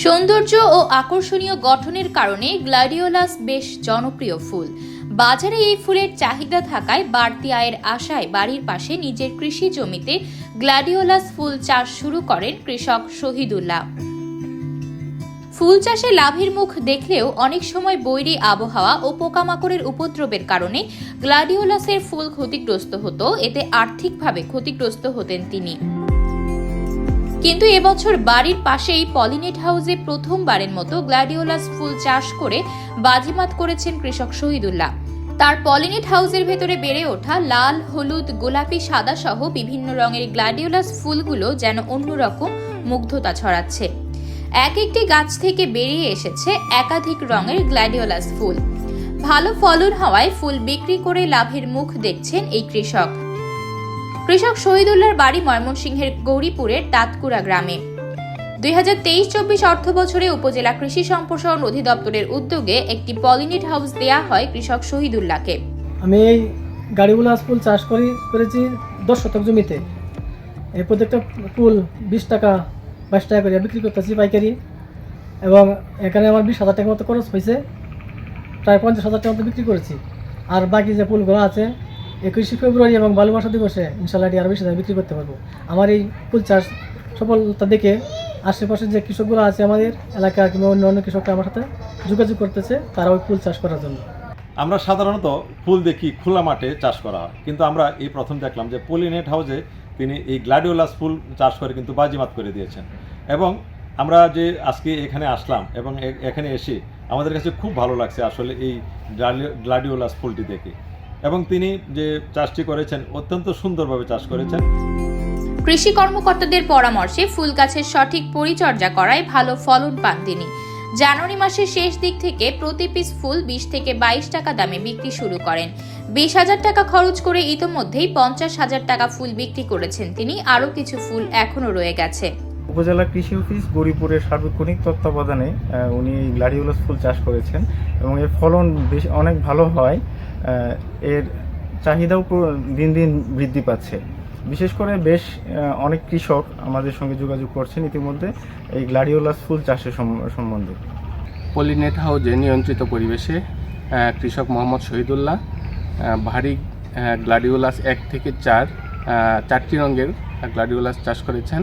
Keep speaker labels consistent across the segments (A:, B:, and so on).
A: সৌন্দর্য ও আকর্ষণীয় গঠনের কারণে গ্ল্যাডিওলাস বেশ জনপ্রিয় ফুল। বাজারে এই ফুলের চাহিদা থাকায় বাড়তি আয়ের আশায় বাড়ির পাশে নিজের কৃষি জমিতে গ্ল্যাডিওলাস ফুল চাষ শুরু করেন কৃষক শহীদুল্লাহ। ফুল চাষে লাভের মুখ দেখলেও অনেক সময় বৈরী আবহাওয়া ও পোকামাকড়ের উপদ্রবের কারণে গ্ল্যাডিওলাসের ফুল ক্ষতিগ্রস্ত হতো, এতে আর্থিকভাবে ক্ষতিগ্রস্ত হতেন তিনি। কিন্তু এবছর বাড়ির পাশেই পলিনেট হাউসে প্রথমবারের মতো গ্ল্যাডিওলাস ফুল চাষ করে বাজিমাত করেছেন কৃষক শহীদুল্লাহ। তার পলিনেট হাউসের ভেতরে বেড়ে ওঠা লাল, হলুদ, গোলাপি, সাদা সহ বিভিন্ন রঙের গ্ল্যাডিওলাস ফুলগুলো যেন অন্যরকম মুগ্ধতা ছড়াচ্ছে। এক একটি গাছ থেকে বেরিয়ে এসেছে একাধিক রঙের গ্ল্যাডিওলাস ফুল। ভালো ফলন হওয়ায় ফুল বিক্রি করে লাভের মুখ দেখছেন এই কৃষক। কৃষক শহীদুল্লাহর বাড়ি ময়মনসিংহের গৌরীপুরের দাঁতকুড়া গ্রামে। 2023-24 অর্থ বছরে উপজেলা কৃষি সম্প্রসারণ অধিদপ্তরের উদ্যোগে একটি পলিনেট হাউস দেয়া হয় কৃষক শহীদুল্লাহকে।
B: আমি এই গ্ল্যাডিওলাস ফুল চাষ করেছি 10 শতক জমিতে। এই প্রত্যেকটা ফুল 20 টাকা 22 টাকা করে বিক্রি করতেছি পাইকারি, এবং এখানে আমার 20,000 টাকার মতো খরচ হয়েছে, প্রায় 50,000 টাকার মতো বিক্রি করেছি। আর বাকি যে ফুলগুলো আছে 21 ফেব্রুয়ারি এবং ভালোবাসা দিবসে ইনশাল্লাহ আরও বেশি বিক্রি করতে পারবো। আমার এই ফুল চাষ সফলতা দেখে আশেপাশে যে কৃষকগুলো আছে আমাদের এলাকা কিংবা অন্য কৃষকরা আমার সাথে যোগাযোগ করতেছে, তারা ওই ফুল চাষ করার জন্য।
C: আমরা সাধারণত ফুল দেখি খোলা মাঠে চাষ করা হয়, কিন্তু আমরা এই প্রথম দেখলাম যে পলিনেট হাউসে তিনি এই গ্ল্যাডিওলাস ফুল চাষ করে কিন্তু বাজিমাত করে দিয়েছেন। এবং আমরা যে আজকে এখানে আসলাম এবং এখানে এসে আমাদের কাছে খুব ভালো লাগছে আসলে এই গ্ল্যাডিওলাস ফুলটি দেখে, এবং তিনি যে চাষটি করেছেন অত্যন্ত সুন্দরভাবে চাষ করেছেন।
A: কৃষি কর্মকর্তাদের পরামর্শে ফুল গাছের সঠিক পরিচর্যা করায় ভালো ফলন পান তিনি। জানুয়ারি মাসের শেষ দিক থেকে প্রতি পিস ফুল 20 থেকে 22 টাকা দামে বিক্রি শুরু করেন। 20,000 টাকা খরচ করে ইতোমধ্যেই 50,000 টাকা ফুল বিক্রি করেছেন তিনি। আরও কিছু ফুল এখনো রয়ে গেছে।
D: উপজেলা কৃষি অফিস গৌরীপুরের সার্বক্ষণিক তত্ত্বাবধানে উনি গ্ল্যাডিওলাস ফুল চাষ করেছেন এবং এর ফলন বেশ অনেক ভালো হয়। এর চাহিদাও দিন দিন বৃদ্ধি পাচ্ছে। বিশেষ করে বেশ অনেক কৃষক আমাদের সঙ্গে যোগাযোগ করছেন ইতিমধ্যে এই গ্ল্যাডিওলাস ফুল চাষের সম্বন্ধে।
E: পলিনেট হাউসে নিয়ন্ত্রিত পরিবেশে কৃষক মোহাম্মদ শহীদুল্লাহ ভারী গ্ল্যাডিওলাস 1 থেকে 4 চারটি রঙের গ্ল্যাডিওলাস চাষ করেছেন।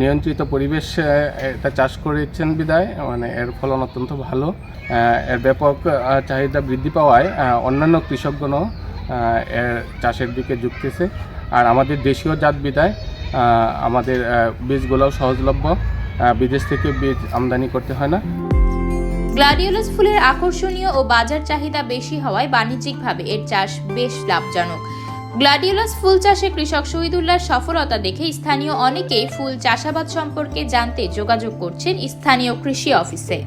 E: নিয়ন্ত্রিত পরিবেশ এটা চাষ করেছেন বিদায় মানে এর ফলন অত্যন্ত ভালো। এর ব্যাপক চাহিদা বৃদ্ধি পাওয়ায় অন্যান্য কৃষকগণও এর চাষের দিকে ঝুঁকতেছে। আর আমাদের দেশীয় জাত বিদায় আমাদের বীজগুলোও সহজলভ্য, বিদেশ থেকে বীজ আমদানি করতে হয় না।
A: গ্ল্যাডিওলাস ফুলের আকর্ষণীয় ও বাজার চাহিদা বেশি হওয়ায় বাণিজ্যিকভাবে এর চাষ বেশ লাভজনক। গ্ল্যাডিওলাস ফুল চাষে কৃষক শহীদুল্লাহর সফলতা দেখে স্থানীয় অনেকেই ফুল চাষাবাদ সম্পর্কে জানতে যোগাযোগ করছেন স্থানীয় কৃষি অফিসে।